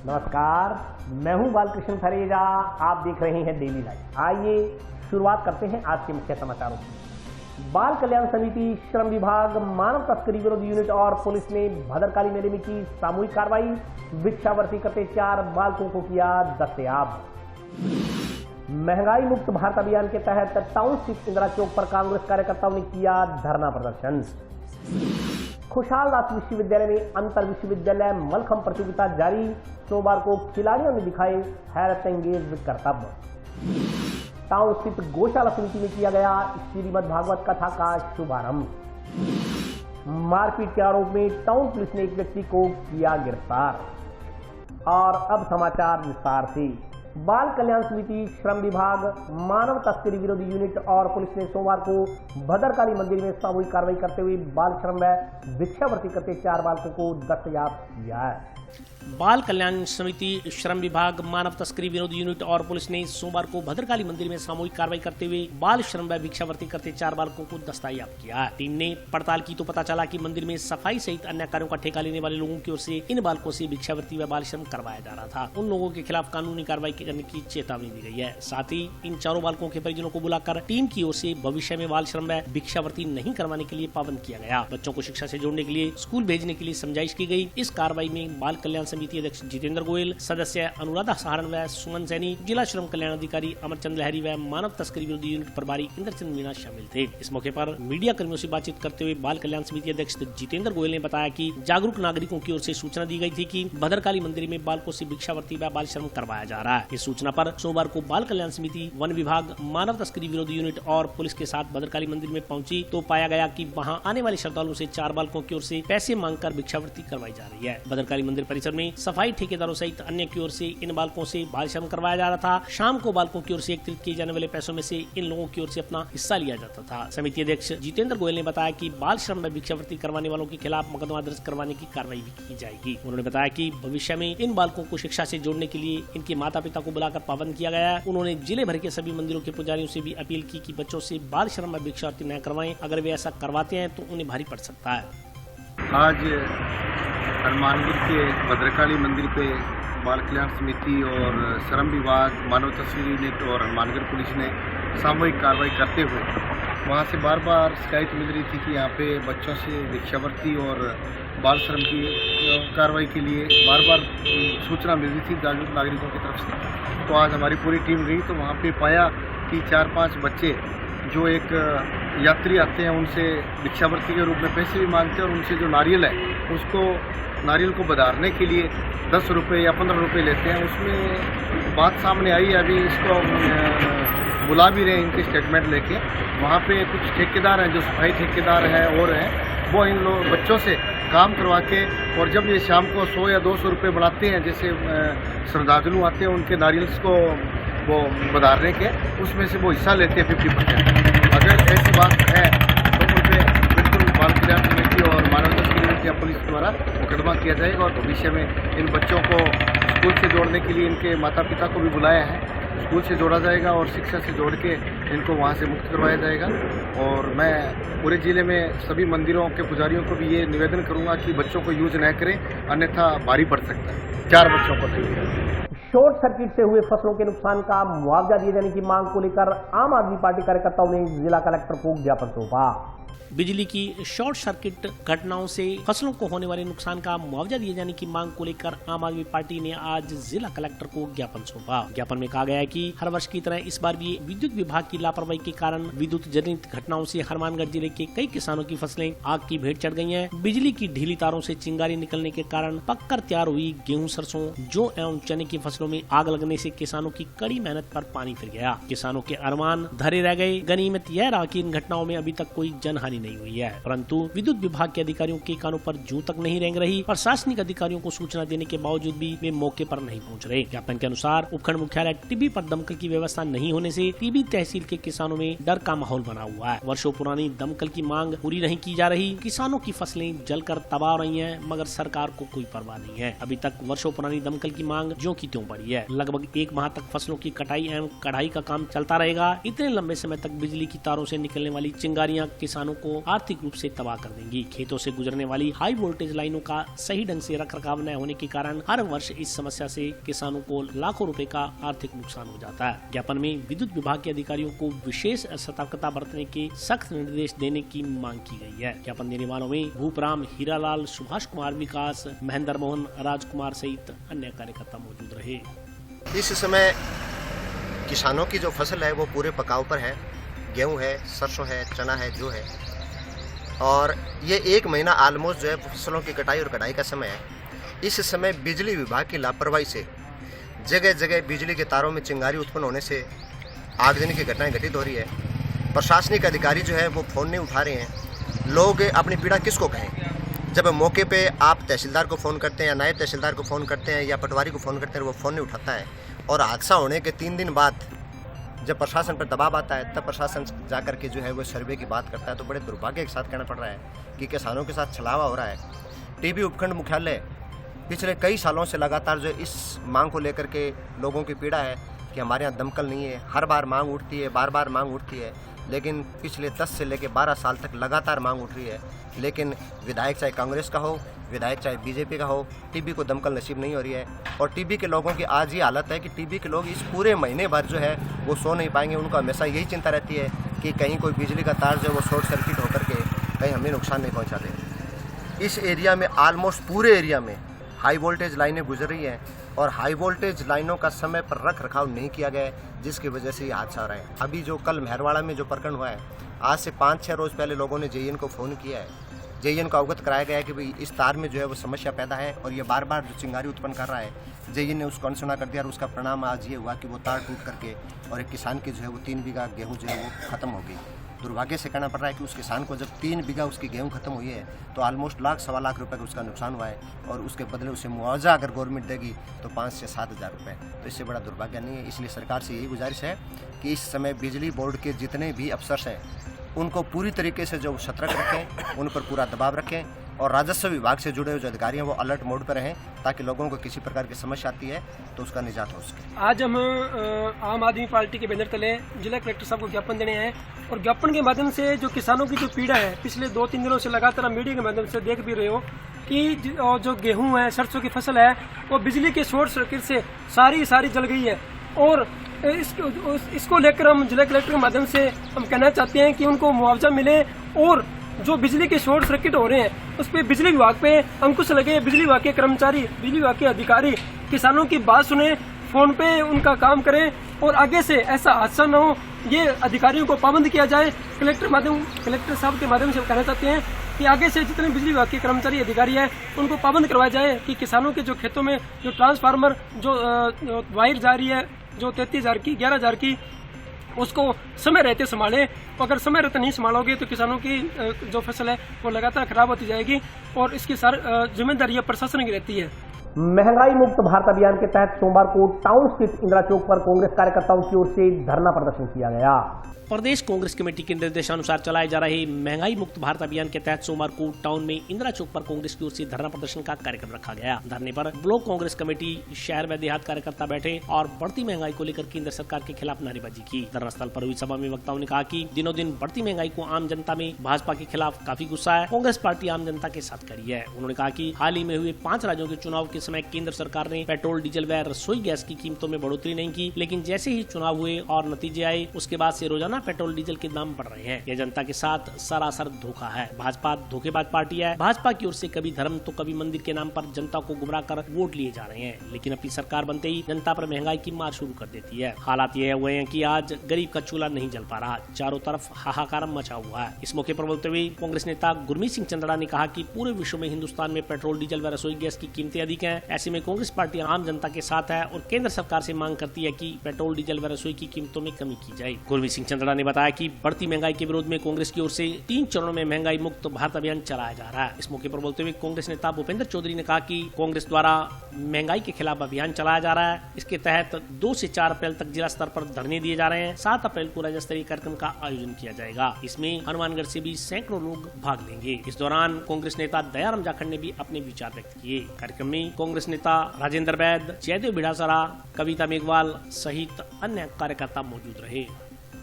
नमस्कार, मैं हूं बालकृष्ण थरेजा। आप देख रहे हैं डेली लाइफ। आइए शुरुआत करते हैं आज के मुख्य समाचारों की। बाल कल्याण समिति, श्रम विभाग, मानव तस्करी विरोध यूनिट और पुलिस ने भद्रकाली मेले में की सामूहिक कार्रवाई। भिक्षावृत्ति करते 4 बालकों को किया दस्तयाब। महंगाई मुक्त भारत अभियान के तहत टाउन स्थित इंदिरा चौक पर कांग्रेस कार्यकर्ताओं ने किया धरना प्रदर्शन। खुशहाल दास विश्वविद्यालय में अंतर विश्वविद्यालय मलखंब प्रतियोगिता जारी। सोमवार को खिलाड़ियों ने दिखाए हैरत अंगेज करतब। टाउन स्थित गौशाला समिति में किया गया श्रीमद् भागवत कथा का शुभारंभ। मारपीट के आरोप में टाउन पुलिस ने एक व्यक्ति को किया गिरफ्तार। और अब समाचार विस्तार से। बाल कल्याण समिति, श्रम विभाग, मानव तस्करी विरोधी यूनिट और पुलिस ने सोमवार को भद्रकाली मंदिर में सामूहिक कार्रवाई करते हुए बाल श्रम व भिक्षावृत्ति करते 4 बालकों को दस्तयाब किया है। बाल कल्याण समिति, श्रम विभाग, मानव तस्करी विरोधी यूनिट और पुलिस ने सोमवार को भद्रकाली मंदिर में सामूहिक कार्रवाई करते हुए बाल श्रम व भिक्षावृत्ति करते 4 बालकों को दस्तयाब किया। टीम ने पड़ताल की तो पता चला कि मंदिर में सफाई सहित अन्य कार्यों का ठेका लेने वाले लोगों की ओर से इन बालकों से भिक्षावृत्ति व बाल श्रम करवाया जा रहा था। उन लोगों के खिलाफ कानूनी कार्रवाई करने की चेतावनी दी गई है। साथ ही इन 4 बालकों के परिजनों को बुलाकर टीम की ओर से भविष्य में बाल श्रम व भिक्षावृत्ति नहीं करवाने के लिए पाबंद किया गया। बच्चों को शिक्षा से जोड़ने के लिए स्कूल भेजने के लिए समझाइश की गई। इस कार्रवाई में बाल कल्याण समिति अध्यक्ष जितेंद्र गोयल, सदस्य अनुराधा सहारण व सुमन सैनी, जिला श्रम कल्याण अधिकारी अमरचंद लहरी व मानव तस्करी विरोधी यूनिट प्रभारी इंद्रचंद मीना शामिल थे। इस मौके पर मीडिया कर्मियों से बातचीत करते हुए बाल कल्याण समिति अध्यक्ष जितेंद्र गोयल ने बताया कि जागरूक नागरिकों की ओर से सूचना दी गई थी कि भद्रकाली मंदिर में बालकों से भिक्षावृत्ति व बाल श्रम करवाया जा रहा है। इस सूचना पर सोमवार को बाल कल्याण समिति, वन विभाग, मानव तस्करी विरोधी यूनिट और पुलिस के साथ भद्रकाली मंदिर में पहुंची तो पाया गया कि वहां आने वाले श्रद्धालुओं से 4 बालकों की ओर से पैसे मांगकर भिक्षावृत्ति करवाई जा रही है। भद्रकाली मंदिर परिसर में सफाई ठेकेदारों सहित अन्य की ओर से इन बालकों से बाल श्रम करवाया जा रहा था। शाम को बालकों की ओर से एकत्रित किए जाने वाले पैसों में से इन लोगों की ओर से अपना हिस्सा लिया जाता था। समिति अध्यक्ष जितेंद्र गोयल ने बताया कि बाल श्रम व भिक्षावृत्ति करवाने वालों के खिलाफ मुकदमा दर्ज करवाने की कार्रवाई भी की जाएगी। उन्होंने बताया कि भविष्य में इन बालकों को शिक्षा से जोड़ने के लिए इनके माता पिता को बुलाकर पाबंद किया गया है। उन्होंने जिले भर के सभी मंदिरों के पुजारियों से भी अपील की कि बच्चों से बाल श्रम व भिक्षावृत्ति न करवाएं। अगर वे ऐसा करवाते हैं तो उन्हें भारी पड़ सकता है। आज हनुमानगढ़ के भद्रकाली मंदिर पे बाल कल्याण समिति और श्रम विभाग, मानव तस्करी यूनिट और हनुमानगढ़ पुलिस ने सामूहिक कार्रवाई करते हुए वहाँ से बार बार शिकायत मिल रही थी कि यहाँ पे बच्चों से भिक्षावृत्ति और बाल श्रम की कार्रवाई के लिए बार बार सूचना मिल रही थी जागरूक नागरिकों की तरफ से। तो आज हमारी पूरी टीम गई तो वहाँ पे पाया कि 4-5 बच्चे जो एक यात्री आते हैं उनसे भिक्षावृत्ति के रूप में पैसे भी मांगते हैं और उनसे जो नारियल है उसको नारियल को बधारने के लिए 10 रुपये या 15 रुपये लेते हैं। उसमें बात सामने आई है, अभी इसको बुला भी रहे हैं इनके स्टेटमेंट लेके। वहाँ पे कुछ ठेकेदार हैं जो सफाई ठेकेदार हैं और हैं, वो इन लोग बच्चों से काम करवा के और जब ये शाम को 100 या 200 रुपये बढ़ाते हैं, जैसे श्रद्धालु आते हैं उनके नारियल को वो बधारने के, उसमें से वो हिस्सा लेते हैं 50%। अगर ऐसी बात है तो उन पर बिल्कुल बाल कल्याण समिति और मानव तस्करी या पुलिस द्वारा मुकदमा किया जाएगा। और भविष्य में इन बच्चों को स्कूल से जोड़ने के लिए इनके माता पिता को भी बुलाया है, स्कूल से जोड़ा जाएगा और शिक्षा से जोड़ के इनको वहाँ से मुक्त करवाया जाएगा। और मैं पूरे ज़िले में सभी मंदिरों के पुजारियों को भी ये निवेदन करूँगा कि बच्चों को यूज न करें, अन्यथा भारी पड़ सकता है। 4 बच्चों को नहीं। शॉर्ट सर्किट से हुए फसलों के नुकसान का मुआवजा दिए जाने की मांग को लेकर आम आदमी पार्टी कार्यकर्ताओं ने जिला कलेक्टर को ज्ञापन सौंपा। बिजली की शॉर्ट सर्किट घटनाओं से फसलों को होने वाले नुकसान का मुआवजा दिए जाने की मांग को लेकर आम आदमी पार्टी ने आज जिला कलेक्टर को ज्ञापन सौंपा। ज्ञापन में कहा गया है कि हर वर्ष की तरह इस बार भी विद्युत विभाग की लापरवाही के कारण विद्युत जनित घटनाओं से हनुमानगढ़ जिले के कई किसानों की फसलें आग की भेंट चढ़ गई हैं। बिजली की ढीली तारों से चिंगारी निकलने के कारण पककर तैयार हुई गेहूं, सरसों, जौ एवं चने की फसलों में आग लगने से किसानों की कड़ी मेहनत पर पानी फिर गया। किसानों के अरमान धरे रह गए। गनीमत यह रहा कि इन घटनाओं में अभी तक कोई जनहानि नहीं हुई है, परंतु विद्युत विभाग के अधिकारियों के कानों पर जूं तक नहीं रेंग रही। प्रशासनिक अधिकारियों को सूचना देने के बावजूद भी वे मौके पर नहीं पहुंच रहे। ज्ञापन के अनुसार उपखंड मुख्यालय टिब्बी पर दमकल की व्यवस्था नहीं होने से टिब्बी तहसील के किसानों में डर का माहौल बना हुआ है। वर्षों पुरानी दमकल की मांग पूरी नहीं की जा रही। किसानों की फसलें जलकर तबाह हो रही हैं, मगर सरकार को कोई परवाह नहीं है। अभी तक वर्षों पुरानी दमकल की मांग ज्यों की त्यों पड़ी है। लगभग 1 माह तक फसलों की कटाई एवं कढ़ाई का काम चलता रहेगा। इतने लंबे समय तक बिजली की तारों से निकलने वाली चिंगारियां किसानों को आर्थिक रूप से तबाह कर देंगी। खेतों से गुजरने वाली हाई वोल्टेज लाइनों का सही ढंग से रखरखाव न होने के कारण हर वर्ष इस समस्या से किसानों को लाखों रुपए का आर्थिक नुकसान हो जाता है। ज्ञापन में विद्युत विभाग के अधिकारियों को विशेष सतर्कता बरतने के सख्त निर्देश देने की मांग की गई है। ज्ञापन देने वालों में भूपराम, हीरालाल, सुभाष कुमार, विकास, महेंद्र मोहन, राजकुमार सहित अन्य कार्यकर्ता मौजूद रहे। इस समय किसानों की जो फसल है वो पूरे पकाव पर है। गेहूं है, सरसों है, चना है, जो है, और ये 1 महीना ऑलमोस्ट जो है फसलों की कटाई और कटाई का समय है। इस समय बिजली विभाग की लापरवाही से जगह जगह बिजली के तारों में चिंगारी उत्पन्न होने से आगजनी की घटनाएं घटित हो रही है। प्रशासनिक अधिकारी जो है वो फ़ोन नहीं उठा रहे हैं। लोग अपनी पीड़ा किसको कहें? जब मौके पे आप तहसीलदार को फ़ोन करते हैं या नायब तहसीलदार को फ़ोन करते हैं या पटवारी को फ़ोन करते हैं, वो फ़ोन नहीं उठाता है। और हादसा होने के 3 दिन बाद जब प्रशासन पर दबाव आता है तब प्रशासन जाकर के जो है वो सर्वे की बात करता है। तो बड़े दुर्भाग्य के साथ कहना पड़ रहा है कि किसानों के साथ छलावा हो रहा है। टीबी उपखंड मुख्यालय पिछले कई सालों से लगातार जो इस मांग को लेकर के लोगों की पीड़ा है कि हमारे यहाँ दमकल नहीं है। हर बार मांग उठती है, बार बार मांग उठती है, लेकिन पिछले 10 से लेकर 12 साल तक लगातार मांग उठ रही है। लेकिन विधायक चाहे कांग्रेस का हो, विधायक चाहे बीजेपी का हो, टीबी को दमकल नसीब नहीं हो रही है। और टीबी के लोगों की आज ये हालत है कि टीबी के लोग इस पूरे महीने भर जो है वो सो नहीं पाएंगे। उनको हमेशा यही चिंता रहती है कि कहीं कोई बिजली का तार जो है वो शॉर्ट सर्किट होकर के कहीं हमें नुकसान नहीं पहुँचा दे। इस एरिया में ऑलमोस्ट पूरे एरिया में हाई वोल्टेज लाइनें गुजर रही हैं और हाई वोल्टेज लाइनों का समय पर रख रखाव नहीं किया गया है, जिसकी वजह से ये हादसा हो रहा है। अभी जो कल मेहरवाड़ा में जो प्रकरण हुआ है, आज से 5-6 रोज़ पहले लोगों ने जेईएन को फ़ोन किया है। जेईएन को अवगत कराया गया है कि भाई इस तार में जो है वो समस्या पैदा है और ये बार बार जो चिंगारी उत्पन्न कर रहा है। जेईएन ने उसको अनसुना कर दिया और उसका परिणाम आज ये हुआ कि वो तार टूट करके और एक किसान की जो है वो 3 बीघा गेहूँ जो है वो ख़त्म हो गई। दुर्भाग्य से कहना पड़ रहा है कि उस किसान को जब 3 बीघा उसकी गेहूं खत्म हुई है तो ऑलमोस्ट लाख 1.25 लाख रुपए का उसका नुकसान हुआ है और उसके बदले उसे मुआवजा अगर गवर्नमेंट देगी तो 5 से 7 हज़ार रुपये। तो इससे बड़ा दुर्भाग्य नहीं है। इसलिए सरकार से यही गुजारिश है कि इस समय बिजली बोर्ड के जितने भी अफसर हैं उनको पूरी तरीके से जो सतर्क रखें, उन पर पूरा दबाव रखें और राजस्व विभाग से जुड़े हुए जो अधिकारी हैं वो अलर्ट मोड पर रहें ताकि लोगों को किसी प्रकार की समस्या आती है तो उसका निजात हो सके। आज हम आम आदमी पार्टी के बैनर तले जिला कलेक्टर साहब को ज्ञापन देने हैं और ज्ञापन के माध्यम से जो किसानों की जो पीड़ा है पिछले 2-3 दिनों से लगातार मीडिया के माध्यम से देख भी रहे हो कि जो गेहूं है, सरसों की फसल है, वो बिजली के शॉर्ट सर्किट से सारी जल गई है। और इसको लेकर हम जिला कलेक्टर के माध्यम से हम कहना चाहते हैं कि उनको मुआवजा मिले और जो बिजली के शॉर्ट सर्किट हो रहे हैं उस पर बिजली विभाग पे अंकुश लगे। बिजली विभाग के कर्मचारी, बिजली विभाग के अधिकारी किसानों की बात सुने, फोन पे उनका काम करें और आगे से ऐसा हादसा न हो, ये अधिकारियों को पाबंद किया जाए। कलेक्टर साहब के माध्यम से कहना चाहते हैं कि आगे से जितने बिजली विभाग के कर्मचारी अधिकारी हैं उनको पाबंद करवाया जाए कि किसानों के जो खेतों में जो ट्रांसफार्मर जो वायर जा रही है जो 33,000 की 11,000 की, उसको समय रहते संभालें। अगर समय रहते नहीं संभालोगे तो किसानों की जो फसल है वो लगातार खराब होती जाएगी और इसकी सारी जिम्मेदारी प्रशासन की रहती है। महंगाई मुक्त भारत अभियान के तहत सोमवार को टाउन स्थित इंदिरा चौक पर कांग्रेस कार्यकर्ताओं की ओर से धरना प्रदर्शन किया गया। प्रदेश कांग्रेस कमेटी के निर्देशानुसार चलाए जा रहे महंगाई मुक्त भारत अभियान के तहत सोमवार को टाउन में इंदिरा चौक पर कांग्रेस की ओर से धरना प्रदर्शन का कार्यक्रम रखा गया। धरने पर ब्लॉक कांग्रेस कमेटी, शहर व देहात कार्यकर्ता बैठे और बढ़ती महंगाई को लेकर केंद्र सरकार के खिलाफ नारेबाजी की। धरना स्थल पर हुई सभा में वक्ताओं ने कहा कि दिनों दिन बढ़ती महंगाई को आम जनता में भाजपा के खिलाफ काफी गुस्सा है। कांग्रेस पार्टी आम जनता के साथ खड़ी है। उन्होंने कहा कि हाल ही में हुए 5 राज्यों के चुनाव के समय केंद्र सरकार ने पेट्रोल, डीजल व रसोई गैस की कीमतों में बढ़ोतरी नहीं की, लेकिन जैसे ही चुनाव हुए और नतीजे आए उसके बाद से रोजाना पेट्रोल डीजल के दाम बढ़ रहे हैं। यह जनता के साथ सरासर धोखा है। भाजपा धोखेबाज पार्टी है। भाजपा की ओर से कभी धर्म तो कभी मंदिर के नाम पर जनता को गुमराह कर वोट लिए जा रहे हैं, लेकिन अपनी सरकार बनते ही जनता पर महंगाई की मार शुरू कर देती है। हालात ये हुए हैं कि आज गरीब का चूल्हा नहीं जल पा रहा, चारों तरफ हाहाकार मचा हुआ है। इस मौके पर बोलते हुए कांग्रेस नेता गुरमीत सिंह चंद्रा ने कहा कि पूरे विश्व में हिंदुस्तान में पेट्रोल, डीजल व रसोई गैस की कीमतें अधिक हैं। ऐसे में कांग्रेस पार्टी आम जनता के साथ है और केंद्र सरकार से मांग करती है कि पेट्रोल, डीजल व रसोई की कीमतों में कमी की जाए। गुरमीत सिंह चंद्रा ने बताया कि बढ़ती महंगाई के विरोध में कांग्रेस की ओर से 3 चरणों में महंगाई मुक्त भारत अभियान चलाया जा रहा है। इस मौके पर बोलते हुए कांग्रेस नेता भूपेंद्र चौधरी ने कहा कि कांग्रेस द्वारा महंगाई के खिलाफ अभियान चलाया जा रहा है। इसके तहत 2 से 4 अप्रैल तक जिला स्तर पर धरने दिए जा रहे हैं। 7 अप्रैल को राज्य स्तरीय कार्यक्रम का आयोजन किया जाएगा। इसमें हनुमानगढ़ से भी सैकड़ों लोग भाग लेंगे। इस दौरान कांग्रेस नेता दयाराम जाखड़ ने भी अपने विचार व्यक्त किए। कार्यक्रम में कांग्रेस नेता राजेंद्र वैद, जयदेव बिड़ासरा, कविता मेघवाल सहित अन्य कार्यकर्ता मौजूद रहे।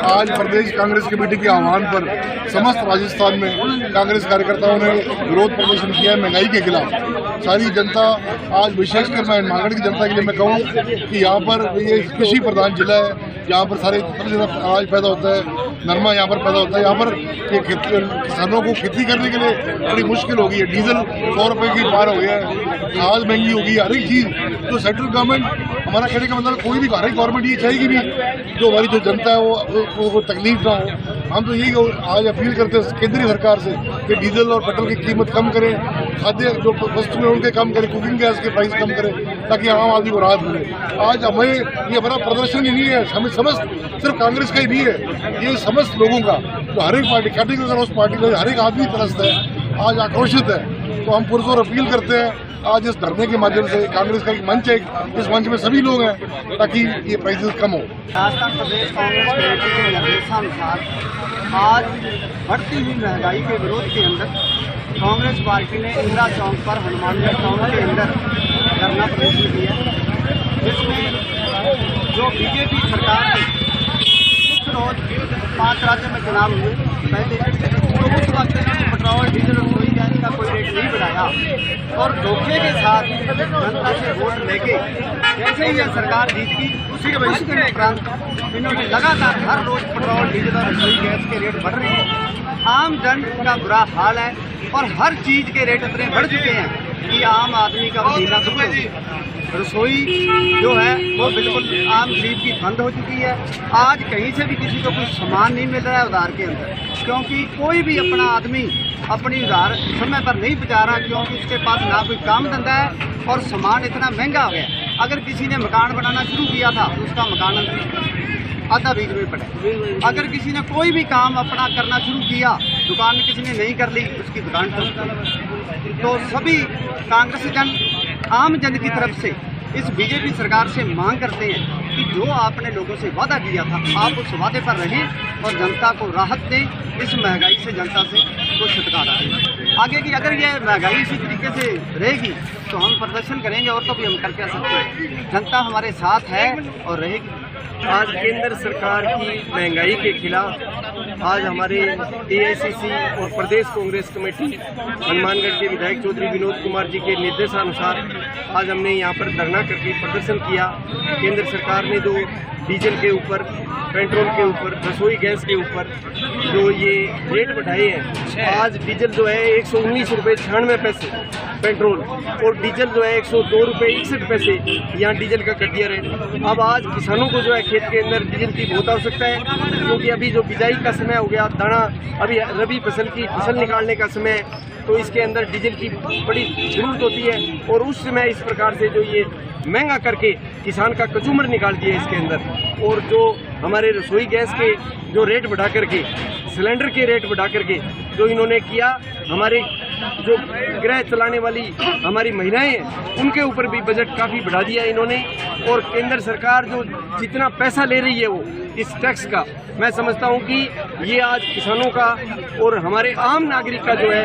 आज प्रदेश कांग्रेस कमेटी के आह्वान पर समस्त राजस्थान में कांग्रेस कार्यकर्ताओं ने विरोध प्रदर्शन किया है महंगाई के खिलाफ। सारी जनता आज, विशेषकर मैं हनुमानगढ़ की जनता के लिए मैं कहूँ कि यहाँ पर ये कृषि प्रधान जिला है, यहाँ पर सारे सबसे ज्यादा अनाज पैदा होता है, नरमा यहाँ पर पैदा होता है। यहाँ पर किसानों को खेती करने के लिए बड़ी मुश्किल हो गई है। डीजल 100 रुपए की पार हो गया है, खाद महंगी हो गई है, हर एक चीज। तो सेंट्रल गवर्नमेंट, हमारा कहने का मतलब कोई भी हर एक गवर्नमेंट ये चाहेगी भी जो हमारी जो जनता है वो तकलीफ ना हो। हम तो यही आज अपील करते हैं केंद्रीय सरकार से कि डीजल और पेट्रोल की कीमत कम करें, खाद्य जो वस्तुएं उनके कम करें, कुकिंग गैस के प्राइस कम करें, ताकि आम आदमी को राहत मिले। आज हमें ये हमारा प्रदर्शन ही नहीं है, हमें समस्त सिर्फ कांग्रेस का ही नहीं है, ये समस्त लोगों का, जो हर एक पार्टी कैटेगरी उस पार्टी का हर एक आदमी त्रस्त है, आज आक्रोशित है। तो हम पुरजोर अपील करते हैं आज इस धरने के माध्यम से, कांग्रेस का एक मंच है, इस मंच में सभी लोग हैं ताकि ये प्राइसेस कम हो। राजस्थान प्रदेश कांग्रेस कमेटी के निर्देशानुसार आज बढ़ती हुई महंगाई के विरोध के अंदर कांग्रेस पार्टी ने इंदिरा चौक पर हनुमानगढ़ टाउन के अंदर धरना प्रदर्शन किया, जिसमें जो बीजेपी सरकार ने कुछ रोज 5 राज्यों में चुनाव हुए पहले, तो उस वक्त पेट्रोल, डीजल और रसोई गैस का कोई रेट नहीं बढ़ाया और धोखे के साथ जनता से वोट लेके जैसे ही यह सरकार जीत गई उसी के उपरांत इन्होंने लगातार हर रोज पेट्रोल, डीजल और रसोई गैस के रेट बढ़ रहे हैं। आम जन का बुरा हाल है और हर चीज के रेट इतने बढ़ चुके हैं कि आम आदमी का पसीना सूख, रसोई जो है वो बिल्कुल आम गरीब की बंद हो चुकी है। आज कहीं से भी किसी को कुछ सामान नहीं मिल रहा है उधार के अंदर, क्योंकि कोई भी अपना आदमी अपनी उधार समय पर नहीं पहुंचा रहा, क्योंकि उसके पास ना कोई काम धंधा है और सामान इतना महंगा हो गया। अगर किसी ने मकान बनाना शुरू किया था तो उसका मकान आधा बीच में पड़ा। अगर किसी ने कोई भी काम अपना करना शुरू किया, दुकान किसी ने नहीं कर ली, उसकी दुकान टूट। तो सभी कांग्रेस जन, आम जन की तरफ से इस बीजेपी सरकार से मांग करते हैं कि जो आपने लोगों से वादा किया था, आप उस वादे पर रहें और जनता को राहत दें। इस महंगाई से जनता से को छुटकारा दें। आगे की अगर ये महंगाई इसी तरीके से रहेगी तो हम प्रदर्शन करेंगे और तो भी हम करके आ सकते हैं। जनता हमारे साथ है और रहेगी। आज केंद्र सरकार की महंगाई के खिलाफ आज हमारे एआईसीसी और प्रदेश कांग्रेस कमेटी हनुमानगढ़ के विधायक चौधरी विनोद कुमार जी के निर्देशानुसार आज हमने यहाँ पर धरना करके प्रदर्शन किया। केंद्र सरकार ने जो डीजल के ऊपर, पेट्रोल के ऊपर, रसोई गैस के ऊपर जो ये रेट बढ़ाए हैं, आज डीजल जो है 119 रुपये 96 पैसे पेट्रोल और डीजल जो है 102 रुपये 61 पैसे यहाँ डीजल का कर दिया रेट। अब आज किसानों को जो है खेत के अंदर डीजल की बहुत आवश्यकता है, क्योंकि अभी जो बिजाई का समय हो गया, दाना अभी रबी फसल निकालने का समय, तो इसके अंदर डीजल की बड़ी जरूरत होती है। और उस समय इस प्रकार से जो ये महंगा करके किसान का कचूमर निकाल दिया इसके अंदर। और जो हमारे रसोई गैस के जो रेट बढ़ा करके, सिलेंडर के रेट बढ़ा करके जो इन्होंने किया, हमारे जो गृह चलाने वाली हमारी महिलाएं हैं उनके ऊपर भी बजट काफ़ी बढ़ा दिया इन्होंने। और केंद्र सरकार जो जितना पैसा ले रही है वो इस टैक्स का, मैं समझता हूं कि ये आज किसानों का और हमारे आम नागरिक का जो है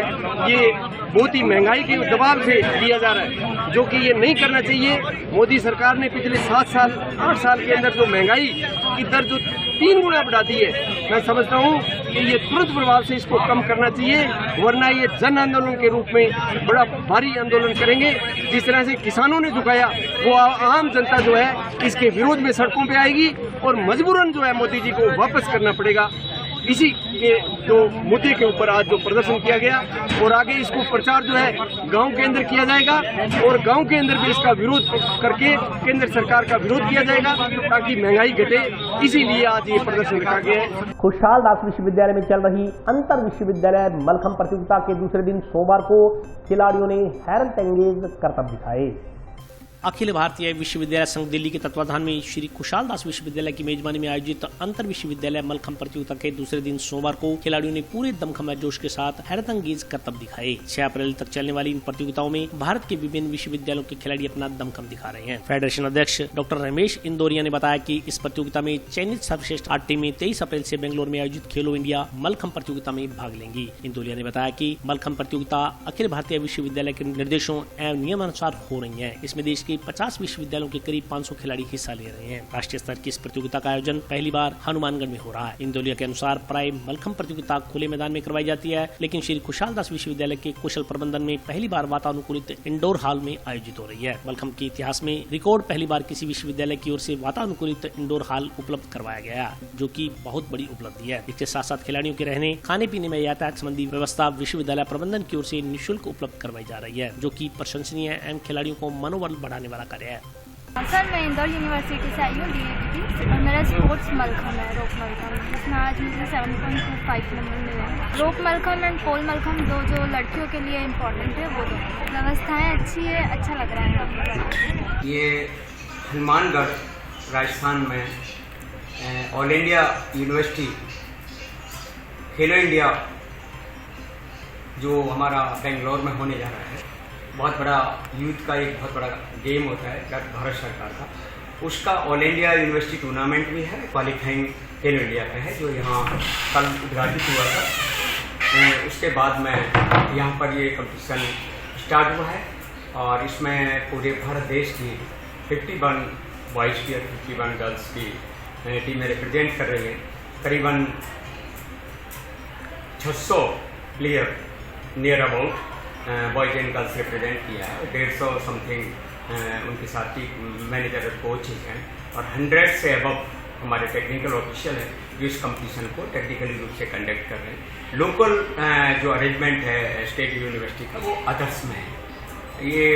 ये बहुत ही महंगाई के दबाव से लिया जा रहा है, जो कि ये नहीं करना चाहिए। मोदी सरकार ने पिछले 7 साल 8 साल के अंदर जो महंगाई की दर जो 3 गुना बढ़ा दी है, मैं समझता हूँ कि ये तुरंत प्रभाव से इसको कम करना चाहिए, वरना ये जन आंदोलन के रूप में बड़ा भारी आंदोलन करेंगे। जिस तरह से किसानों ने झुकाया वो आम जनता जो है इसके विरोध में सड़कों पे आएगी और मजबूरन जो है मोदी जी को वापस करना पड़ेगा। इसी के जो मुद्दे के ऊपर आज जो प्रदर्शन किया गया और आगे इसको प्रचार जो है गांव के अंदर किया जाएगा और गांव के अंदर भी इसका विरोध करके केंद्र सरकार का विरोध किया जाएगा ताकि महंगाई घटे। इसीलिए आज ये प्रदर्शन रखा गया है। खुशहाल दास विश्वविद्यालय में चल रही अंतर विश्वविद्यालय मलखम प्रतियोगिता के दूसरे दिन सोमवार को खिलाड़ियों ने हैरत अंगेज करतब दिखाए। अखिल भारतीय विश्वविद्यालय संघ दिल्ली के तत्वाधान में श्री कुशाल दास विश्वविद्यालय की मेजबानी में आयोजित अंतर विश्वविद्यालय मलखम्भ प्रतियोगिता के दूसरे दिन सोमवार को खिलाड़ियों ने पूरे दमखम जोश के साथ हैरतअंगेज करतब दिखाए। 6 अप्रैल तक चलने वाली इन प्रतियोगिताओं में भारत के विभिन्न विश्वविद्यालयों के खिलाड़ी अपना दमखम दिखा रहे हैं। फेडरेशन अध्यक्ष डॉक्टर रमेश इंदौरिया ने बताया कि इस प्रतियोगिता में चयनित सर्वश्रेष्ठ 8 टीमें 23 अप्रैल से बेंगलोर में आयोजित खेलो इंडिया मलखम्भ प्रतियोगिता में भाग लेंगी। इंदौरिया ने बताया कि मलखम्भ प्रतियोगिता अखिल भारतीय विश्वविद्यालय के निर्देशों एवं नियमानुसार हो रही है। इसमें देश के 50 विश्वविद्यालयों के करीब 500 खिलाड़ी हिस्सा ले रहे हैं। राष्ट्रीय स्तर की इस प्रतियोगिता का आयोजन पहली बार हनुमानगढ़ में हो रहा है। इंदौरिया के अनुसार प्राय मलखम्भ प्रतियोगिता खुले मैदान में करवाई जाती है, लेकिन श्री कुशाल दास विश्वविद्यालय के कुशल प्रबंधन में पहली बार वातानुकूलित इंडोर हॉल में आयोजित हो रही है। मलखम्भ के इतिहास में रिकॉर्ड पहली बार किसी विश्वविद्यालय की ओर से वातानुकूलित इंडोर हॉल उपलब्ध करवाया गया, जो कि बहुत बड़ी उपलब्धि है। इसके साथ साथ खिलाड़ियों के रहने खाने पीने में यातायात संबंधी व्यवस्था विश्वविद्यालय प्रबंधन की ओर से निःशुल्क उपलब्ध करवाई जा रही है, जो कि प्रशंसनीय है एवं खिलाड़ियों को मनोबल बढ़ाने वाला कार्य है। सर, मैं इंदौर यूनिवर्सिटी से आई हूँ DAVT और मेरा स्पोर्ट्स मलखम्भ है, रोप मलखम्भ, जिसमें आज मुझे 7.25 नंबर मिले हैं। रोप मलखम्भ एंड पोल मलखम्भ जो लड़कियों के लिए इम्पोर्टेंट है, वो दो व्यवस्थाएँ अच्छी है, अच्छा लग रहा है। ये हनुमानगढ़ राजस्थान में ऑल इंडिया यूनिवर्सिटी खेलो इंडिया जो हमारा बेंगलोर में होने जा रहा है, बहुत बड़ा यूथ का एक बहुत बड़ा गेम होता है भारत सरकार का, उसका ऑल इंडिया यूनिवर्सिटी टूर्नामेंट भी है। क्वालिफाइंग खेलो इंडिया का है जो यहाँ कल उद्घाटित हुआ था। उसके बाद में यहाँ पर ये कंपटीशन स्टार्ट हुआ है और इसमें पूरे भारत देश की 51 बॉयज़ की और 51 गर्ल्स की टीमें रिप्रेजेंट कर रही हैं। करीबन 600 player near about boys and girls represent किया है। 150 समथिंग उनके साथ ही मैनेजर और कोचेज हैं और 100 से अबव हमारे टेक्निकल ऑफिशियल हैं जो इस कंपटीशन को टेक्निकली रूप से कंडक्ट कर रहे हैं। लोकल जो अरेंजमेंट है स्टेट यूनिवर्सिटी का, वो अदर्स में है। ये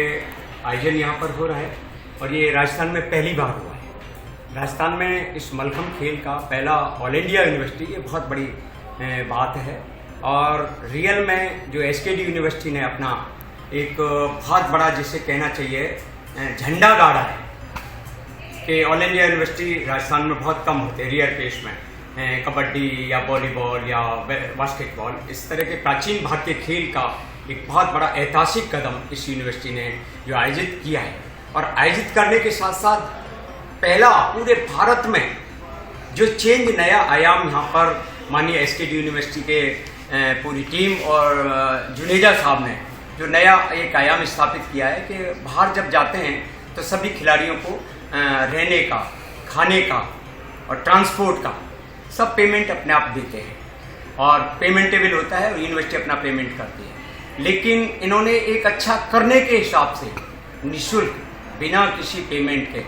आयोजन यहाँ पर हो रहा है और ये राजस्थान में पहली बार हुआ है। राजस्थान में इस मलखम्भ खेल का पहला ऑल इंडिया यूनिवर्सिटी, ये बहुत बड़ी बात है। और रियल में जो SKD यूनिवर्सिटी ने अपना एक बहुत बड़ा, जिसे कहना चाहिए, झंडा गाड़ा है कि ऑल इंडिया यूनिवर्सिटी राजस्थान में बहुत कम होते हैं रियल केस में। कबड्डी या वॉलीबॉल या बास्केटबॉल, इस तरह के प्राचीन भारतीय खेल का एक बहुत बड़ा ऐतिहासिक कदम इस यूनिवर्सिटी ने जो आयोजित किया है। और आयोजित करने के साथ साथ पहला पूरे भारत में जो चेंज, नया आयाम यहाँ पर माननीय SKD यूनिवर्सिटी के पूरी टीम और जुनेजा साहब ने जो नया एक आयाम स्थापित किया है कि बाहर जब जाते हैं तो सभी खिलाड़ियों को रहने का, खाने का और ट्रांसपोर्ट का सब पेमेंट अपने आप देते हैं और पेमेंटेबल होता है और यूनिवर्सिटी अपना पेमेंट करती है। लेकिन इन्होंने एक अच्छा करने के हिसाब से निःशुल्क, बिना किसी पेमेंट के,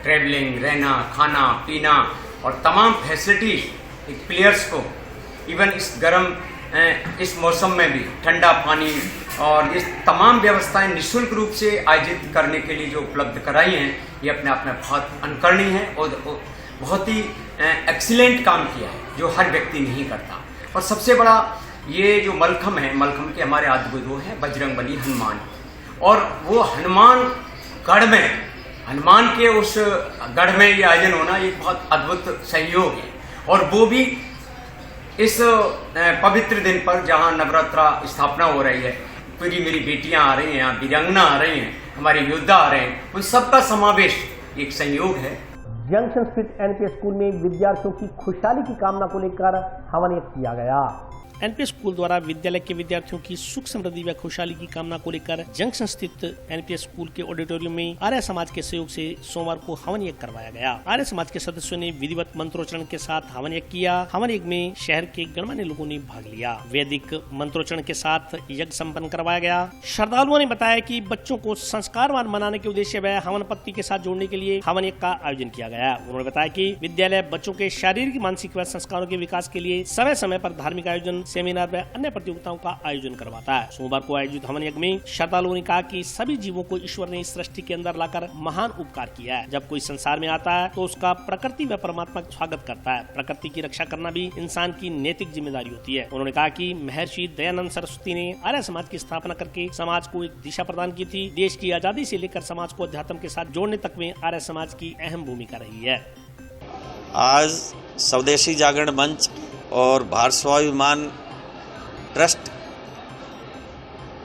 ट्रैवलिंग, रहना, खाना पीना और तमाम फैसिलिटीज एक प्लेयर्स को, इवन इस मौसम में भी ठंडा पानी और ये तमाम व्यवस्थाएं निःशुल्क रूप से आयोजित करने के लिए जो उपलब्ध कराई हैं, ये अपने आप में बहुत अनुकरणीय है और बहुत ही एक्सीलेंट काम किया है जो हर व्यक्ति नहीं करता। और सबसे बड़ा ये जो मलखम्भ है, मलखम्भ के हमारे आदि गुरु हैं बजरंगबली हनुमान, और वो हनुमान गढ़ में, हनुमान के उस गढ़ में ये आयोजन होना एक बहुत अद्भुत सहयोग है। और वो भी इस पवित्र दिन पर जहाँ नवरात्रा स्थापना हो रही है, पूरी मेरी बेटियां आ रही हैं, वीरांगना आ रही हैं, हमारे योद्धा आ रहे हैं, उन सबका समावेश एक संयोग है। जंक्शन स्थित NPS स्कूल में विद्यार्थियों की खुशहाली की कामना को लेकर हवन यज्ञ किया गया। NPS स्कूल द्वारा विद्यालय के विद्यार्थियों की सुख समृद्धि व खुशहाली की कामना को लेकर जंक्शन स्थित NPS स्कूल के ऑडिटोरियम में आर्य समाज के सहयोग से सोमवार को हवन यज्ञ करवाया गया। आर्य समाज के सदस्यों ने विधिवत मंत्रोच्चारण के साथ हवन यज्ञ किया। हवन यज्ञ में शहर के गणमान्य लोगों ने भाग लिया। वैदिक मंत्रोच्चारण के साथ यज्ञ सम्पन्न करवाया गया। श्रद्धालुओं ने बताया कि बच्चों को संस्कारवान बनाने के उद्देश्य व हवन पत्ती के साथ जोड़ने के लिए हवन यज्ञ का आयोजन किया गया। उन्होंने बताया कि विद्यालय बच्चों के शारीरिक, मानसिक व संस्कारों के विकास के लिए समय समय पर धार्मिक आयोजन सेमिनार व अन्य प्रतियोगिताओं का आयोजन करवाता है। सोमवार को आयोजित हवन यज्ञ में श्रद्धालुओं ने कहा कि सभी जीवों को ईश्वर ने सृष्टि के अंदर लाकर महान उपकार किया है। जब कोई संसार में आता है तो उसका प्रकृति व परमात्मा स्वागत करता है। प्रकृति की रक्षा करना भी इंसान की नैतिक जिम्मेदारी होती है। उन्होंने कहा कि महर्षि दयानंद सरस्वती ने आर्य समाज की स्थापना करके समाज को एक दिशा प्रदान की थी। देश की आजादी से लेकर समाज को अध्यात्म के साथ जोड़ने तक में आर्य समाज की अहम भूमिका रही है। आज स्वदेशी जागरण मंच और भारत स्वाभिमान ट्रस्ट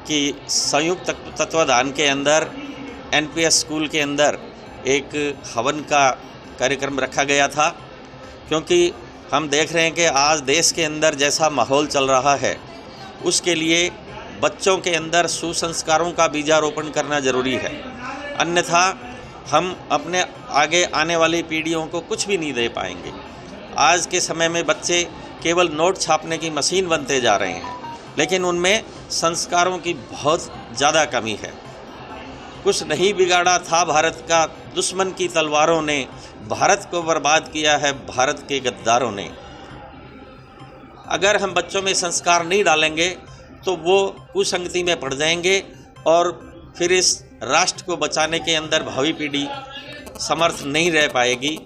की संयुक्त तत्वाधान के अंदर एनपीएस स्कूल के अंदर एक हवन का कार्यक्रम रखा गया था, क्योंकि हम देख रहे हैं कि आज देश के अंदर जैसा माहौल चल रहा है उसके लिए बच्चों के अंदर सुसंस्कारों का बीजारोपण करना जरूरी है। अन्यथा हम अपने आगे आने वाली पीढ़ियों को कुछ भी नहीं दे पाएंगे। आज के समय में बच्चे केवल नोट छापने की मशीन बनते जा रहे हैं, लेकिन उनमें संस्कारों की बहुत ज़्यादा कमी है। कुछ नहीं बिगाड़ा था भारत का, दुश्मन की तलवारों ने भारत को बर्बाद किया है भारत के गद्दारों ने। अगर हम बच्चों में संस्कार नहीं डालेंगे तो वो कुसंगति में पड़ जाएंगे और फिर इस राष्ट्र को बचाने के अंदर भावी पीढ़ी समर्थ नहीं रह पाएगी।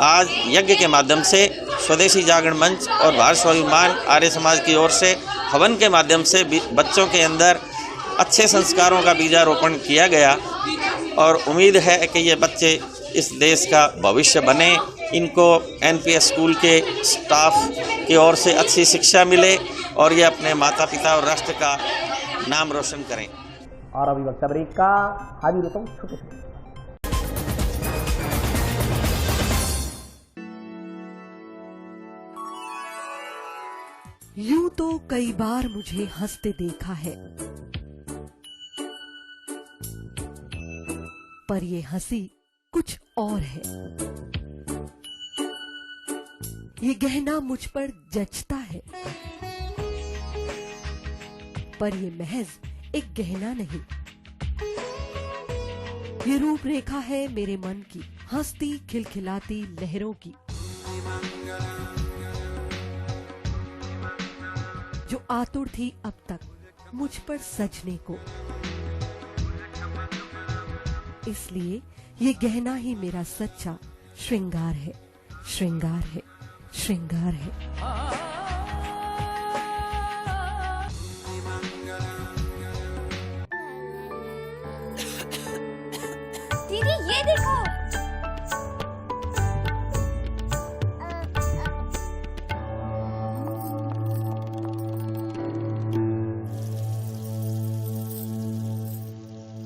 आज यज्ञ के माध्यम से स्वदेशी जागरण मंच और भारत स्वाभिमान आर्य समाज की ओर से हवन के माध्यम से बच्चों के अंदर अच्छे संस्कारों का बीजारोपण किया गया और उम्मीद है कि ये बच्चे इस देश का भविष्य बने। इनको एनपीएस स्कूल के स्टाफ की ओर से अच्छी शिक्षा मिले और ये अपने माता पिता और राष्ट्र का नाम रोशन करें। और अभी वक्त ब्रेक का, हाजिर होता हूँ छोटे से। यूं तो कई बार मुझे हंसते देखा है, पर ये हंसी कुछ और है। ये गहना मुझ पर जचता है, पर ये महज एक गहना नहीं। ये रूपरेखा है मेरे मन की, हंसती खिलखिलाती लहरों की, जो आतुर थी अब तक मुझ पर सजने को। इसलिए ये गहना ही मेरा सच्चा श्रृंगार है, श्रृंगार है, श्रृंगार है। दीदी ये देखो,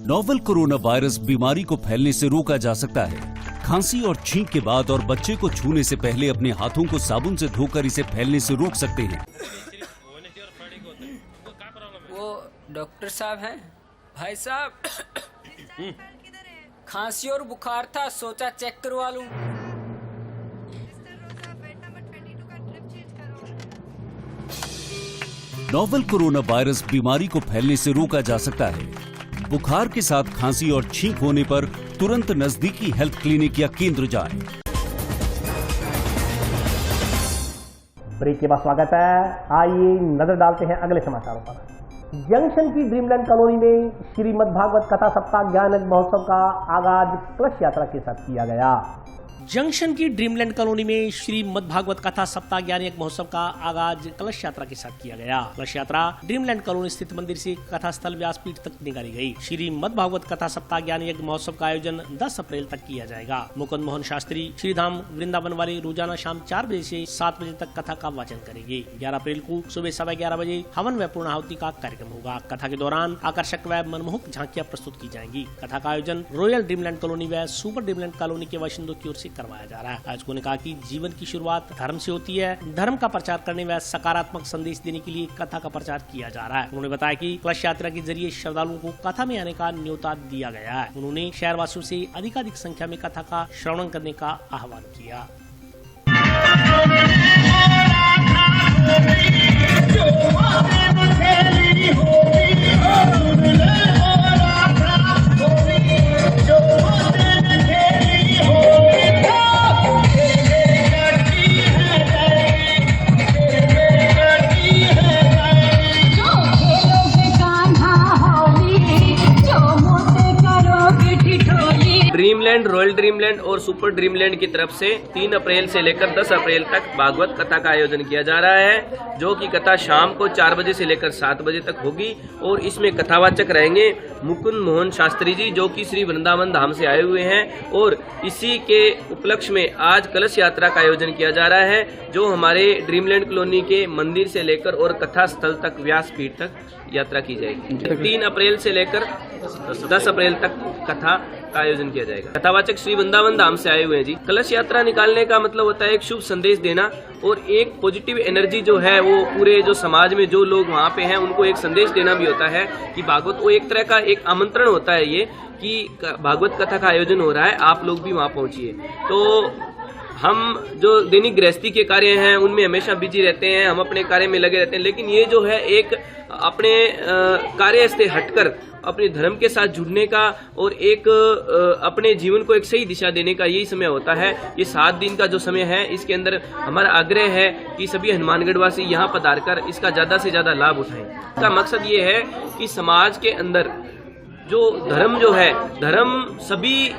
नोवेल कोरोना वायरस बीमारी को फैलने से रोका जा सकता है। खांसी और छींक के बाद और बच्चे को छूने से पहले अपने हाथों को साबुन से धोकर इसे फैलने से रोक सकते हैं। वो डॉक्टर साहब हैं? भाई साहब, खांसी और बुखार था, सोचा चेक करवा लूं। नोवेल कोरोना वायरस बीमारी को फैलने से रोका जा सकता है। बुखार के साथ खांसी और छींक होने पर तुरंत नजदीकी हेल्थ क्लिनिक या केंद्र जाएं। ब्रेक के बाद स्वागत है। आइए नजर डालते हैं अगले समाचारों पर। जंक्शन की ड्रीमलैंड कॉलोनी में श्रीमद् भागवत कथा सप्ताह ज्ञान यज्ञ महोत्सव का आगाज कलश यात्रा के साथ किया गया। जंक्शन की ड्रीमलैंड कॉलोनी में श्री मद् भागवत कथा सप्ताह ज्ञान यज्ञ महोत्सव का आगाज कलश यात्रा के साथ किया गया। कलश यात्रा ड्रीमलैंड कॉलोनी स्थित मंदिर से कथा स्थल व्यासपीठ तक निकाली गई। श्री मद् भागवत कथा सप्ताह ज्ञान यज्ञ महोत्सव का आयोजन 10 अप्रैल तक किया जाएगा। मुकुंद मोहन शास्त्री श्रीधाम वृंदावन वाले रोजाना शाम 4 बजे से 7 बजे तक कथा का वाचन करेंगे। 11 अप्रैल को सुबह 11:15 बजे हवन व पूर्णाहुति का कार्यक्रम होगा। कथा के दौरान आकर्षक व मनमोहक झांकियां प्रस्तुत की जाएंगी। कथा का आयोजन रॉयल ड्रीमलैंड कॉलोनी व सुपर ड्रीमलैंड कॉलोनी के बाशिंदों की ओर से करवाया जा रहा है। आयोजकों ने कहा कि जीवन की शुरुआत धर्म से होती है। धर्म का प्रचार करने व सकारात्मक संदेश देने के लिए कथा का प्रचार किया जा रहा है। उन्होंने बताया कि कलश यात्रा के जरिए श्रद्धालुओं को कथा में आने का न्योता दिया गया है। उन्होंने शहरवासियों से अधिकाधिक संख्या में कथा का श्रवण करने का आह्वान किया। ड्रीमलैंड, रॉयल ड्रीमलैंड और सुपर ड्रीमलैंड की तरफ से 3 अप्रैल से लेकर 10 अप्रैल तक भागवत कथा का आयोजन किया जा रहा है, जो कि कथा शाम को 4 बजे से लेकर 7 बजे तक होगी। और इसमें कथावाचक रहेंगे मुकुंद मोहन शास्त्री जी, जो कि श्री वृंदावन धाम से आए हुए हैं। और इसी के उपलक्ष्य में आज कलश यात्रा का आयोजन किया जा रहा है, जो हमारे ड्रीमलैंड कॉलोनी के मंदिर से लेकर और कथा स्थल तक, व्यासपीठ तक यात्रा की जाएगी। 3 अप्रैल से लेकर 10 अप्रैल तक कथा का आयोजन किया जाएगा। कथावाचक श्री वृंदावन धाम से आए हुए हैं जी। कलश यात्रा निकालने का मतलब होता है एक शुभ संदेश देना और एक पॉजिटिव एनर्जी जो है वो पूरे जो समाज में जो लोग वहाँ पे हैं उनको एक संदेश देना भी होता है कि भागवत, वो एक तरह का एक आमंत्रण होता है ये कि भागवत कथा का आयोजन हो रहा है, आप लोग भी वहाँ पहुँचिए। तो हम जो दैनिक गृहस्थी के कार्य हैं उनमें हमेशा बिजी रहते हैं, हम अपने कार्य में लगे रहते हैं, लेकिन ये जो है एक अपने कार्य से हटकर अपने धर्म के साथ जुड़ने का और एक अपने जीवन को एक सही दिशा देने का यही समय होता है। ये 7 दिन का जो समय है, इसके अंदर हमारा आग्रह है कि सभी हनुमानगढ़वासी यहाँ पधार कर इसका ज्यादा से ज्यादा लाभ उठाएं। इसका मकसद ये है कि समाज के अंदर जो धर्म जो है, धर्म सभी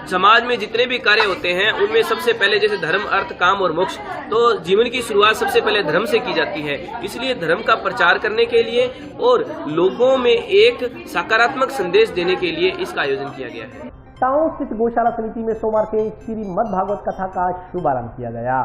समाज में जितने भी कार्य होते हैं उनमें सबसे पहले जैसे धर्म, अर्थ, काम और मोक्ष, तो जीवन की शुरुआत सबसे पहले धर्म से की जाती है। इसलिए धर्म का प्रचार करने के लिए और लोगों में एक सकारात्मक संदेश देने के लिए इसका आयोजन किया गया है। टाउन स्थित गौशाला समिति में सोमवार से श्रीमद् भागवत कथा का शुभारंभ किया गया।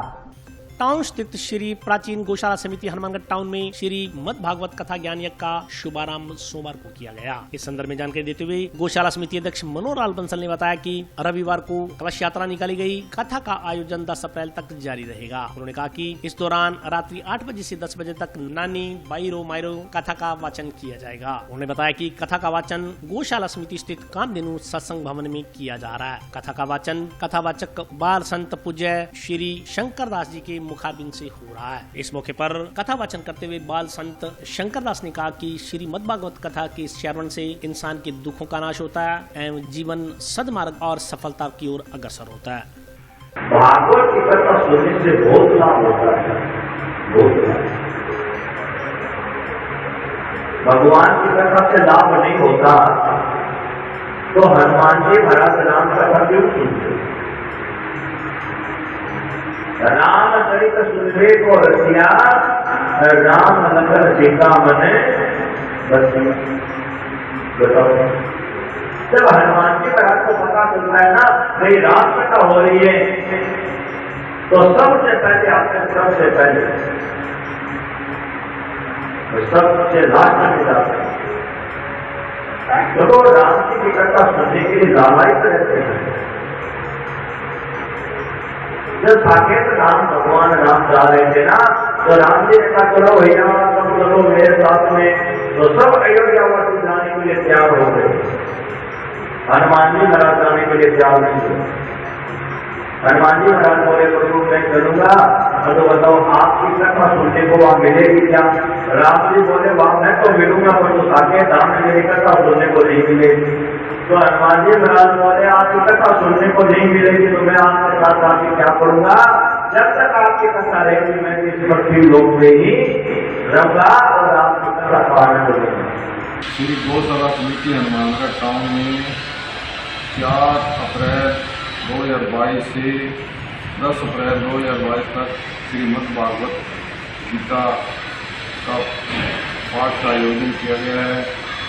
टाउन स्थित श्री प्राचीन गौशाला समिति हनुमानगढ़ टाउन में श्री मद भागवत कथा ज्ञान यज्ञ का शुभारंभ सोमवार को किया गया। इस संदर्भ में जानकारी देते हुए गौशाला समिति अध्यक्ष मनोहर लाल बंसल ने बताया कि रविवार को कलश यात्रा निकाली गई। कथा का आयोजन 10 अप्रैल तक जारी रहेगा। उन्होंने कहा कि इस दौरान रात्रि 8 बजे से 10 बजे तक नानी बाईरो मायरो कथा का वाचन किया जाएगा। उन्होंने बताया कि कथा का वाचन गौशाला समिति स्थित कामधेनु सत्संग भवन में किया जा रहा है। कथा का वाचन कथावाचक बाल संत पूज्य श्री शंकर दास जी के मुखारबिंद से हो रहा है। इस मौके पर कथा वाचन करते हुए बाल संत शंकर दास ने कहा कि श्री मद भागवत कथा के श्रवण से इंसान के दुखों का नाश होता है एवं जीवन सदमार्ग और सफलता की ओर अग्रसर होता है। भागवत की कथा सुनने से बहुत लाभ होता है, भगवान की कथा से लाभ नहीं होता तो हनुमान जी महाराज राम कथा क्यों सुनते? राम चरित सुनने को रसिया, राम नगर सीता मने बसिया। जब हनुमान जी महाराज को पता चलता है ना भाई राम कथा हो रही है, तो सबसे पहले सबसे लास्ट में जाते हैं। तो राम जी की कथा सुनने के लिए लाभायित रहते हैं। जब साकेत राम भगवान राम जा रहे थे ना, तो राम जी ने कहा चलो भैया सब चलो मेरे साथ में, तो सब अयोध्यावासी जाने के लिए तैयार हो गए। हनुमान जी महाराज जाने के लिए तैयार नहीं हुए। हनुमान जी महाराज बोले प्रभु मैं चलूंगा, तो बताओ आपकी कथा सुनने को वहां मिलेगी क्या? राम जी बोले वहां मैं तो मिलूंगा, पर तो साकेत राम जी मेरी कथा सुनने को नहीं मिलेगी। तो हनुमान जी महाराज बोले आपकी कथा सुनने को नहीं मिलेगी तो मैं आपके साथ आके क्या करूंगा? जब तक आपकी कथा रहेगी मैं इस पृथ्वी लोक में ही रहूंगा और आपकी कथा का आनंद लूंगा। श्री गौशाला समिति हनुमानगढ़ टाउन में 4 अप्रैल 2022 से 10 अप्रैल 2022 तक श्रीमद् भागवत गीता का पाठ का आयोजन किया गया है।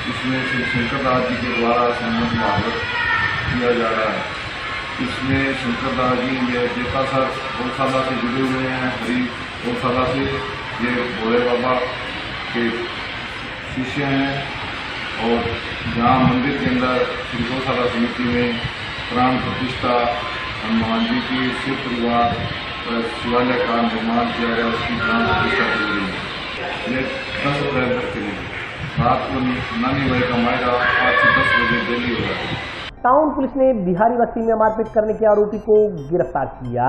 इसमें श्री शंकर दास जी के द्वारा श्रीमद् भागवत किया जा रहा है। इसमें शंकर दास जी ये जेता सर गौशाला से जुड़े हुए हैं, हरी गौशाला से, ये भोले बाबा के शिष्य हैं। और जहाँ मंदिर के अंदर श्री गौशाला समिति में प्राण प्रतिष्ठा हनुमान जी की शिव परिवार शिवालय का निर्माण किया गया, उसकी प्राण प्रतिष्ठा की गई है। ये 10 अप्रैल तक के लिए रात को नानी भाई का मायरा 8 से 10 बजे दिल्ली हो रहा है। टाउन पुलिस ने बिहारी बस्ती में मारपीट करने के आरोपी को गिरफ्तार किया।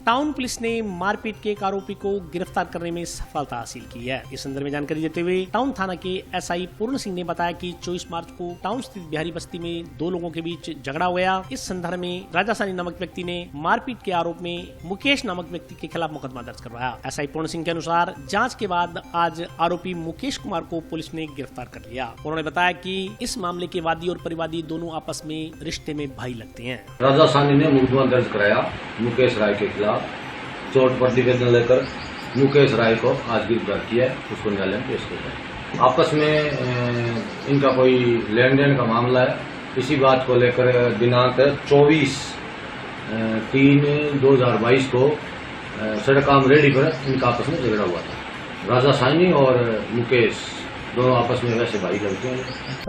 टाउन पुलिस ने मारपीट के एक आरोपी को गिरफ्तार करने में सफलता हासिल की है। इस संदर्भ में जानकारी देते हुए टाउन थाना के एसआई पूर्ण सिंह ने बताया कि 24 मार्च को टाउन स्थित बिहारी बस्ती में दो लोगों के बीच झगड़ा हो गया। इस संदर्भ में राजा सानी नामक व्यक्ति ने मारपीट के आरोप में मुकेश नामक व्यक्ति के खिलाफ मुकदमा दर्ज करवाया। एसआई पूर्ण सिंह के अनुसार जाँच के बाद आज आरोपी मुकेश कुमार को पुलिस ने गिरफ्तार कर लिया। उन्होंने बताया कि इस मामले के वादी और परिवादी दोनों आपस में रिश्ते में भाई लगते हैं। राजा सानी ने मुकदमा दर्ज कराया मुकेश राय के खिलाफ। चोट पर निवेदन लेकर मुकेश राय को आज गिरफ्तार किया, उसको न्यायालय में पेश किया। आपस में इनका कोई लेन देन का मामला है। इसी बात को लेकर दिनांक 24/3/2022 को सड़क आम रेडी पर इनका आपस में झगड़ा हुआ था। राजा सानी और मुकेश दोनों आपस में वैसे भाई लगते हैं।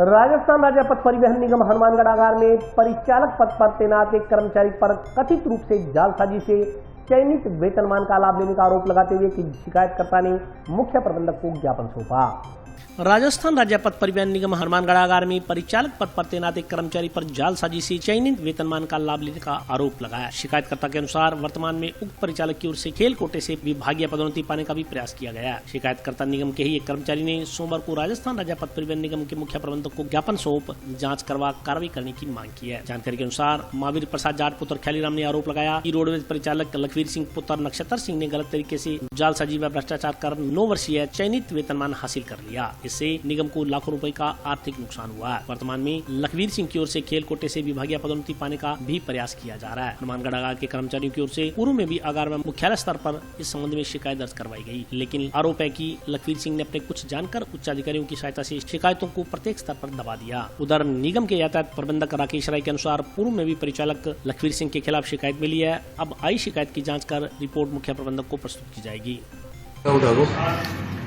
राजस्थान राज्य पथ परिवहन निगम हनुमानगढ़ आगार में परिचालक पद पर तैनात एक कर्मचारी पर कथित रूप से जालसाजी से चयनित वेतनमान का लाभ लेने का आरोप लगाते हुए कि शिकायतकर्ता ने मुख्य प्रबंधक को ज्ञापन सौंपा। राजस्थान राज्य पथ परिवहन निगम हनुमानगढ़ आगार में परिचालक पद पर तैनात एक कर्मचारी पर जालसाजी से चयनित वेतनमान का लाभ लेने का आरोप लगाया। शिकायतकर्ता के अनुसार वर्तमान में उक्त परिचालक की ओर से खेल कोटे से विभागीय पदोन्नति पाने का भी प्रयास किया गया। शिकायतकर्ता निगम के ही एक कर्मचारी ने सोमवार को राजस्थान राज्य पथ परिवहन निगम के मुख्य प्रबंधक को ज्ञापन सौंप जाँच करवा कार्रवाई करने की मांग की है। जानकारी के अनुसार महावीर प्रसाद जाट पुत्र ख्यालीराम ने आरोप लगाया कि रोडवेज परिचालक लखवीर सिंह पुत्र नक्षत्र सिंह ने गलत तरीके से जालसाजी व भ्रष्टाचार कर 9 वर्षीय चयनित वेतनमान हासिल कर लिया। इससे निगम को लाखों रुपए का आर्थिक नुकसान हुआ है। वर्तमान में लखवीर सिंह की ओर से खेल कोटे से विभागीय पदोन्नति पाने का भी प्रयास किया जा रहा है। हनुमानगढ़ आगार के कर्मचारियों की ओर से पूर्व में भी आगार में मुख्यालय स्तर पर इस संबंध में शिकायत दर्ज करवाई गई, लेकिन आरोप है कि लखवीर सिंह ने अपने कुछ जानकर उच्च अधिकारियों की सहायता से शिकायतों को प्रत्येक स्तर पर दबा दिया। उधर निगम के यातायात प्रबंधक राकेश राय के अनुसार पूर्व में भी परिचालक लखवीर सिंह के खिलाफ शिकायत मिली है। अब आई शिकायत की जाँच कर रिपोर्ट मुख्य प्रबंधक को प्रस्तुत की जाएगी।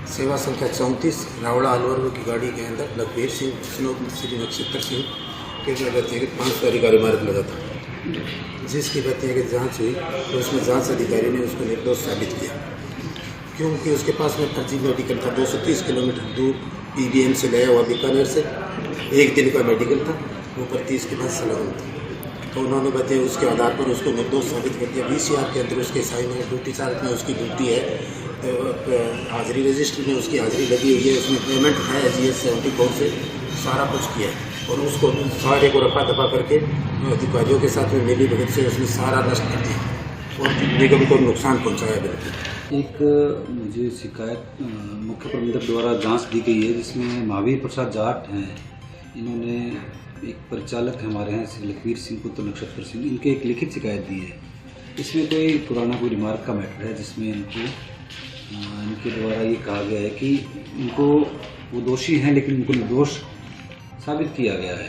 सेवा संख्या 34 रावड़ा अलवर की गाड़ी के अंदर लखवीर सिंह श्री नक्षत्र सिंह के जो कहते हैं कि 5 अधिकारी इमारत लगा था, जिसकी कहते हैं कि जांच हुई तो उसमें जांच अधिकारी ने उसको निर्दोष साबित किया, क्योंकि उसके पास में फर्जी मेडिकल था। 230 किलोमीटर दूर PBM से लाया हुआ बीकानेर से, एक दिन का मेडिकल था, ऊपर 30 के बाद सलाम था। तो उन्होंने बताया, उसके आधार पर उसको निर्दोष साबित कर दिया। VCR के अंदर उसके साइन है, ड्यूटी चार्ज में उसकी ड्यूटी है, हाजिरी रजिस्टर में उसकी हाजिरी लगी हुई है, उसने पेमेंट उठाया GS 74 से, सारा कुछ किया और उसको सारे को रफा दफा करके अधिकारियों के साथ में मिली भगत से उसने सारा नष्ट कर दिया और निगम को नुकसान पहुंचाया। बिल्कुल एक मुझे शिकायत मुख्य प्रबंधक द्वारा जांच दी गई है, जिसमें महावीर प्रसाद जाट हैं, इन्होंने एक परिचालक हमारे हैं श्री लखवीर सिंह पुत्र नक्षत्र सिंह, इनके एक लिखित शिकायत दी है। इसमें कोई पुराना कोई रिमार्क का मैटर है, जिसमें इनके द्वारा ये कहा गया है कि इनको वो दोषी हैं लेकिन उनको निर्दोष साबित किया गया है।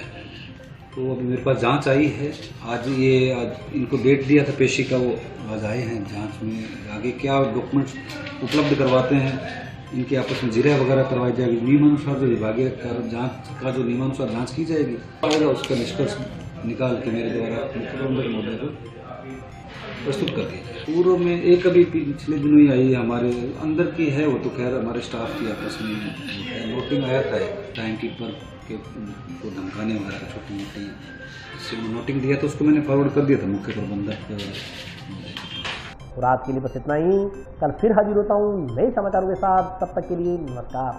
तो अभी मेरे पास जांच आई है, आज इनको डेट दिया था पेशी का, वो आज आए हैं। जांच में आगे क्या डॉक्यूमेंट्स उपलब्ध करवाते हैं, इनके आपस में जिरा वगैरह करवाई जाएगी। नियमानुसार जो विभागीय जांच का जो नियमानुसार जांच की जाएगी, आएगा उसका निष्कर्ष निकाल के मेरे द्वारा मुख्य प्रबंधक महोदय को प्रस्तुत कर दिया जाए। पूर्व में एक अभी पिछले दिनों ही आई हमारे अंदर की है, वो तो खैर हमारे स्टाफ की आपस में नोटिंग आया था टाइम कीपर के को धमकाने वाला था, छोटी मोटी इससे नोटिंग दिया तो उसको मैंने फॉरवर्ड कर दिया था मुख्य प्रबंधक। रात के लिए बस इतना ही, कल फिर हाजिर होता हूँ नए समाचारों के साथ, तब तक के लिए नमस्कार।